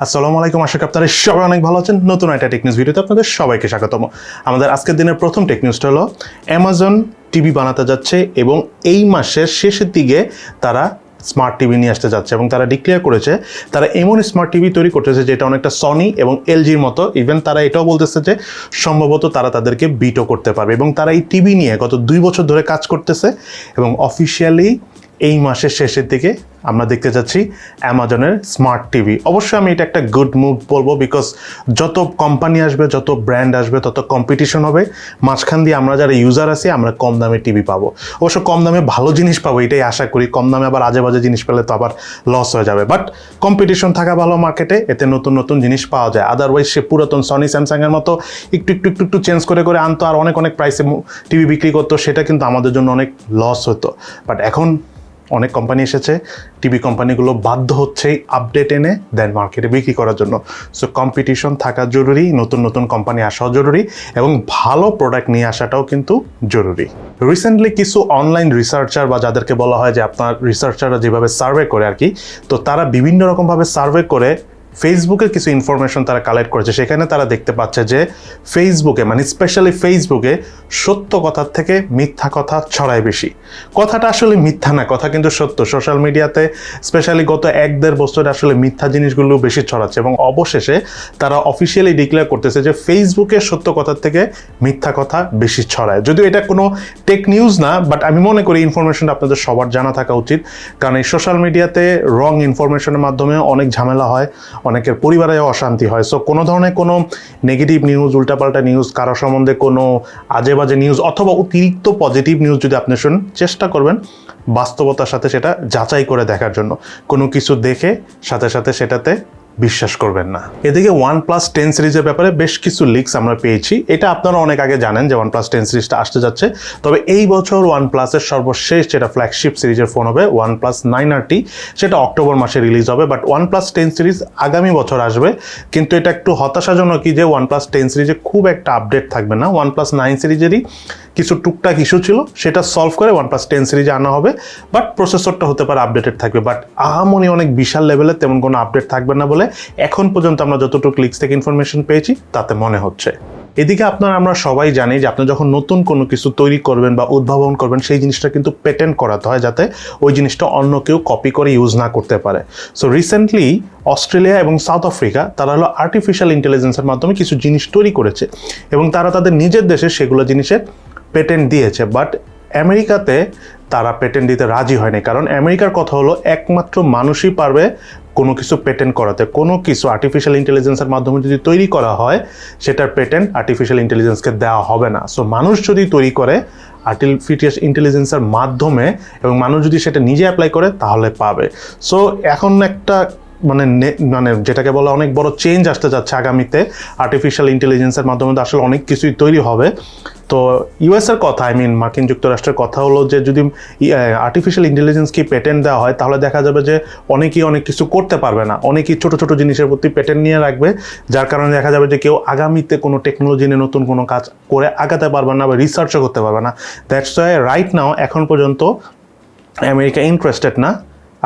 আসসালামু আলাইকুম, আশা করি আপনারা সবাই অনেক ভালো আছেন। নতুন একটা টেক নিউজ ভিডিওতে আপনাদের সবাইকে স্বাগতম। আমাদের আজকের দিনের প্রথম টেক নিউজটা হলো অ্যামাজন টিভি বানাতে যাচ্ছে এবং এই মাসের শেষের দিকে তারা স্মার্ট টিভি নিয়ে আসতে যাচ্ছে এবং তারা ডিক্লেয়ার করেছে তারা এমন স্মার্ট টিভি তৈরি করতেছে যেটা অনেকটা সনি এবং এলজির মতো। ইভেন তারা এটাও বলতেছে যে সম্ভবত তারা তাদেরকে বিটও করতে পারবে এবং তারা এই টিভি নিয়ে গত 2 বছর ধরে কাজ করতেছে এবং অফিসিয়ালি এই মাসের শেষের দিকে আমরা দেখতে যাচ্ছি অ্যামাজনের স্মার্ট টিভি। অবশ্যই আমি এটা একটা গুড মুভ বলবো, বিকজ যত কোম্পানি আসবে, যত ব্র্যান্ড আসবে, তত কম্পিটিশন হবে। মাঝখান দিয়ে আমরা যারা ইউজার আছি আমরা কম দামে টিভি পাবো। অবশ্য কম দামে ভালো জিনিস পাবো এটাই আশা করি। কম দামে আবার আজে বাজে জিনিস পেলে তো আবার লস হয়ে যাবে। বাট কম্পিটিশন থাকা ভালো মার্কেটে, এতে নতুন নতুন জিনিস পাওয়া যায়। আদারওয়াইজ সে পুরাতন সনি স্যামসাংয়ের মতো একটু চেঞ্জ করে আনতো আর অনেক প্রাইসে টিভি বিক্রি করতো, সেটা কিন্তু আমাদের জন্য অনেক লস হতো। বাট এখন অনেক কোম্পানি এসেছে, টিভি কোম্পানিগুলো বাধ্য হচ্ছে আপডেট এনে দেন মার্কেটে বিক্রি করার জন্য। সো কম্পিটিশন থাকা জরুরি, নতুন কোম্পানি আসাও জরুরি এবং ভালো প্রোডাক্ট নিয়ে আসাটাও কিন্তু জরুরি। রিসেন্টলি কিছু অনলাইন রিসার্চার বা যাদেরকে বলা হয় যে আপনার রিসার্চাররা যেভাবে সার্ভে করে আর কি, তো তারা বিভিন্ন রকমভাবে সার্ভে করে ফেসবুকের কিছু ইনফরমেশন তারা কালেক্ট করেছে। সেখানে তারা দেখতে পাচ্ছে যে ফেসবুকে, মানে স্পেশালি ফেসবুকে সত্য কথার থেকে মিথ্যা কথা ছড়ায় বেশি। কথাটা আসলে মিথ্যা না, কথা কিন্তু সত্য। সোশ্যাল মিডিয়াতে স্পেশালি গত 1-1.5 বছরে আসলে মিথ্যা জিনিসগুলো বেশি ছড়াচ্ছে এবং অবশেষে তারা অফিসিয়ালি ডিক্লেয়ার করতেছে যে ফেসবুকে সত্য কথার থেকে মিথ্যা কথা বেশি ছড়ায়। যদিও এটা কোনো টেক নিউজ না, বাট আমি মনে করি ইনফরমেশনটা আপনাদের সবার জানা থাকা উচিত, কারণ এই সোশ্যাল মিডিয়াতে রং ইনফরমেশনের মাধ্যমে অনেক ঝামেলা হয়, অনেকের পরিবারে অশান্তি হয়। সো কোনো ধরনের কোনো নেগেটিভ নিউজ, উল্টাপাল্টা নিউজ, কারো সম্বন্ধে কোনো আজে বাজে নিউজ অথবা অতিরিক্ত পজিটিভ নিউজ যদি আপনি শুনেন, চেষ্টা করবেন বাস্তবতার সাথে সেটা যাচাই করে দেখার জন্য। কোনো কিছু দেখে সাথে সাথে সেটাতে বিশ্বাস করবেন না। এদিকে OnePlus 10 সিরিজের ব্যাপারে বেশ কিছু লিকস আমরা পেয়েছি। এটা আপনারা অনেক আগে জানেন যে OnePlus 10 সিরিজটা আসতে যাচ্ছে। তবে এই বছর OnePlus-এর সর্বশেষ যেটা ফ্ল্যাগশিপ সিরিজের ফোন হবে OnePlus 9RT, সেটা অক্টোবর মাসে রিলিজ হবে। বাট OnePlus 10 সিরিজ আগামী বছর আসবে। কিন্তু এটা একটু হতাশাজনক কি যে OnePlus 10 সিরিজে খুব একটা আপডেট থাকবে না। OnePlus 9 সিরিজেরই কিছু টুকটাক ইস্যু ছিল, সেটা সলভ করে OnePlus 10 সিরিজে আনা হবে। বাট প্রসেসরটা হতে পারে আপডেটেড থাকবে, বাট আহামরি অনেক বিশাল লেভেলের তেমন কোনো আপডেট থাকবে না বলে এখন পর্যন্ত আমরা যতটুকু লিক্স থেকে ইনফরমেশন পেয়েছি তাতে মনে হচ্ছে। এদিকে আমরা সবাই জানি যে আপনি যখন নতুন কোনো কিছু তৈরি করবেন বা উদ্ভাবন করবেন, সেই জিনিসটা কিন্তু পেটেন্ট করাতে হয় যাতে ওই জিনিসটা অন্য কেউ কপি করে ইউজ না করতে পারে। সো রিসেন্টলি অস্ট্রেলিয়া এবং সাউথ আফ্রিকা তারা হলো আর্টিফিশিয়াল ইন্টেলিজেন্সের মাধ্যমে কিছু জিনিস তৈরি করেছে এবং তারা তাদের নিজের দেশে সেগুলো জিনিসের পেটেন্ট দিয়েছে। বাট আমেরিকাতে তারা পেটেন্ট দিতে রাজি হয়নি, কারণ আমেরিকার কথা হলো একমাত্র মানুষই পারবে কোনো কিছু পেটেন্ট করাতে। কোনো কিছু আর্টিফিশিয়াল ইন্টেলিজেন্সের মাধ্যমে যদি তৈরি করা হয়, সেটার পেটেন্ট আর্টিফিশিয়াল ইন্টেলিজেন্সকে দেওয়া হবে না। সো মানুষ যদি তৈরি করে আর্টিফিশিয়াল ইন্টেলিজেন্সের মাধ্যমে এবং মানুষ যদি সেটা নিজে অ্যাপ্লাই করে তাহলে পাবে। সো এখন একটা মানে যেটাকে বলা অনেক বড় চেঞ্জ আসতে যাচ্ছে আগামীতে। আর্টিফিশিয়াল ইন্টেলিজেন্সের মাধ্যমে আসলে অনেক কিছুই তৈরি হবে। তো ইউএসের কথা, মার্কিন যুক্তরাষ্ট্রের কথা হলো যে যদি আর্টিফিশিয়াল ইন্টেলিজেন্সকে পেটেন্ট দেওয়া হয় তাহলে দেখা যাবে যে অনেকেই অনেক কিছু করতে পারবে না, অনেকেই ছোট জিনিসের প্রতি পেটেন্ট নিয়ে রাখবে, যার কারণে দেখা যাবে যে কেউ আগামীতে কোনো টেকনোলজি নিয়ে নতুন কোনো কাজ করে আগাতে পারবে না বা রিসার্চও করতে পারবে না। দ্যাটস ওয়াই রাইট নাও এখন পর্যন্ত আমেরিকা ইন্টারেস্টেড না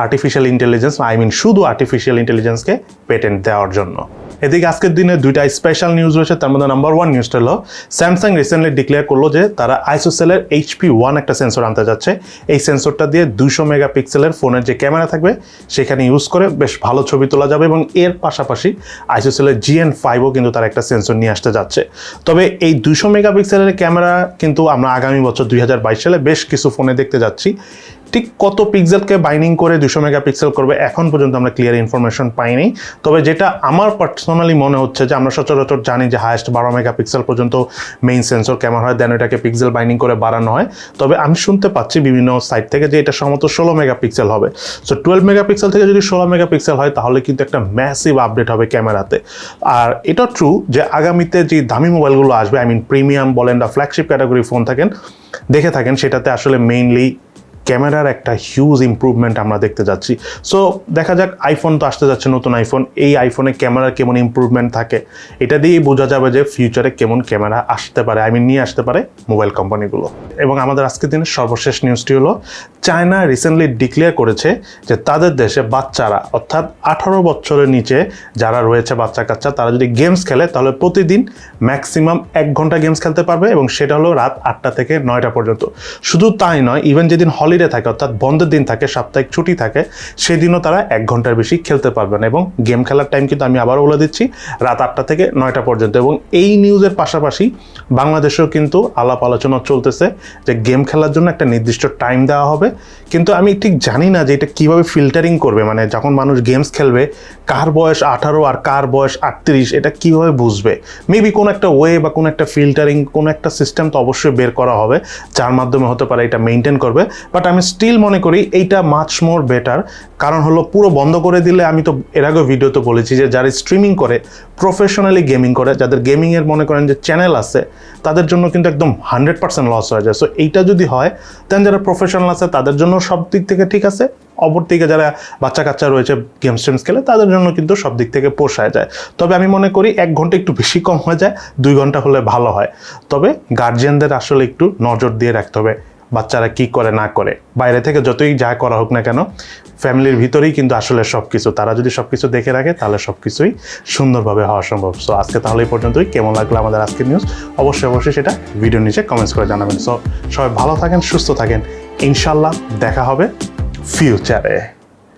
আর্টিফিশিয়াল ইন্টেলিজেন্স, শুধু আর্টিফিশিয়াল ইন্টেলিজেন্সকে পেটেন্ট দেওয়ার জন্য। এদিকে আজকের দিনে দুইটা স্পেশাল নিউজ রয়েছে। তার মধ্যে নাম্বার 1 নিউজটা হলো স্যামসাং রিসেন্টলি ডিক্লেয়ার করলো যে তারা আইসোসেলের HP1 একটা সেন্সর আনতে যাচ্ছে। এই সেন্সরটা দিয়ে 200 মেগাপিক্সেলের ফোনের যে ক্যামেরা থাকবে সেখানে ইউজ করে বেশ ভালো ছবি তোলা যাবে এবং এর পাশাপাশি আইসোসেলের GN5ও কিন্তু তারা একটা সেন্সর নিয়ে আসতে যাচ্ছে। তবে এই 200 মেগাপিক্সেলের ক্যামেরা কিন্তু আমরা আগামী বছর 2022 সালে বেশ কিছু ফোনে দেখতে যাচ্ছি। ঠিক কত পিক্সেলকে বাইন্ডিং করে 200 মেগাপিক্সেল করবে এখন পর্যন্ত আমরা ক্লিয়ার ইনফরমেশন পাইনি। তবে যেটা আমার পার্সোনালি মনে হচ্ছে যে আমরা সচরাচর জানি যে হায়েস্ট 12 মেগাপিক্সেল পর্যন্ত মেইন সেন্সর ক্যামেরা হয়, দেন এটাকে পিক্সেল বাইন্ডিং করে বাড়ানো হয়। তবে আমি শুনতে পাচ্ছি বিভিন্ন সাইট থেকে যে এটা সম্ভবত 16 মেগাপিক্সেল হবে। সো 12 মেগাপিক্সেল থেকে যদি 16 মেগাপিক্সেল হয় তাহলে কিন্তু একটা ম্যাসিভ আপডেট হবে ক্যামেরাতে। আর এটা ট্রু যে আগামীতে যে দামি মোবাইলগুলো আসবে, প্রিমিয়াম বলেন বা ফ্ল্যাগশিপ ক্যাটাগরি ফোন দেখে থাকেন, সেটাতে আসলে মেইনলি ক্যামেরার একটা হিউজ ইমপ্রুভমেন্ট আমরা দেখতে যাচ্ছি। সো দেখা যাক, আইফোন তো আসতে যাচ্ছে, নতুন আইফোন, এই আইফোনে ক্যামেরার কেমন ইমপ্রুভমেন্ট থাকে এটা দিয়েই বোঝা যাবে যে ফিউচারে কেমন ক্যামেরা আসতে পারে, নিয়ে আসতে পারে মোবাইল কোম্পানিগুলো। এবং আমাদের আজকের দিনের সর্বশেষ নিউজটি হলো, চায়না রিসেন্টলি ডিক্লেয়ার করেছে যে তাদের দেশে বাচ্চারা, অর্থাৎ 18 বছরের নিচে যারা রয়েছে বাচ্চা কাচ্চা, তারা যদি গেমস খেলে তাহলে প্রতিদিন ম্যাক্সিমাম 1 ঘন্টা গেমস খেলতে পারবে, এবং সেটা হলো রাত 8টা থেকে 9টা পর্যন্ত। শুধু তাই নয়, ইভেন যেদিন হলিডে থাকে, অর্থাৎ বন্ধের দিন থাকে, সাপ্তাহিক ছুটি থাকে, সেদিনও তারা 1 ঘন্টার বেশি খেলতে পারবে না। এবং গেম খেলার টাইম কিন্তু আমি আবারও বলে দিচ্ছি, রাত 8টা থেকে 9টা পর্যন্ত। এবং এই নিউজের পাশাপাশি বাংলাদেশেও কিন্তু আলাপ আলোচনা চলতেছে যে গেম খেলার জন্য একটা নির্দিষ্ট টাইম দেওয়া হবে, কিন্তু আমি ঠিক জানি না যে এটা কীভাবে ফিল্টারিং করবে, মানে যখন মানুষ গেমস খেলবে কার বয়স 18 আর কার বয়স 38 এটা কীভাবে বুঝবে। মেবি কোনো একটা ওয়ে বা কোনো একটা ফিল্টারিং, কোনো একটা সিস্টেম তো অবশ্যই বের করা হবে, যার মাধ্যমে হতে পারে এটা মেনটেন করবে। বাট আমি স্টিল মনে করি এইটা মাচ মোর বেটার। কারণ হলো, পুরো বন্ধ করে দিলে, আমি তো এর আগেও ভিডিওতে বলেছি যে যারা স্ট্রিমিং করে, প্রফেশনালি গেমিং করে, যাদের গেমিংয়ের মনে করেন যে চ্যানেল আছে, তাদের জন্য কিন্তু একদম 100% লস হয়ে যায়। সো এইটা যদি হয়, দেন যারা প্রফেশনাল আছে তাদের জন্য সব দিক থেকে ঠিক আছে, অপর দিকে যারা বাচ্চা কাচ্চা রয়েছে গেমস খেলে, তাদের জন্য কিন্তু সব দিক থেকে পোষায় যায়। তবে আমি মনে করি 1 ঘন্টা একটু বেশি কম হয়ে যায়, 2 ঘন্টা হলে ভালো হয়। তবে গার্জিয়ানদের আসলে একটু নজর দিয়ে রাখতে হবে বাচ্চারা কি করে না করে। বাইরে থেকে যতই যা করা হোক না কেন, ফ্যামিলির ভিতরেই কিন্তু আসলে সব কিছু, তারা যদি সব কিছু দেখে রাখে তাহলে সব কিছুই সুন্দরভাবে হওয়া সম্ভব। সো আজকে তাহলে এই পর্যন্তই। কেমন লাগলো আমাদের আজকের নিউজ অবশ্যই সেটা ভিডিওর নিচে কমেন্টস করে জানাবেন। সো সবাই ভালো থাকেন, সুস্থ থাকেন, ইনশাল্লাহ দেখা হবে ফিউচারে।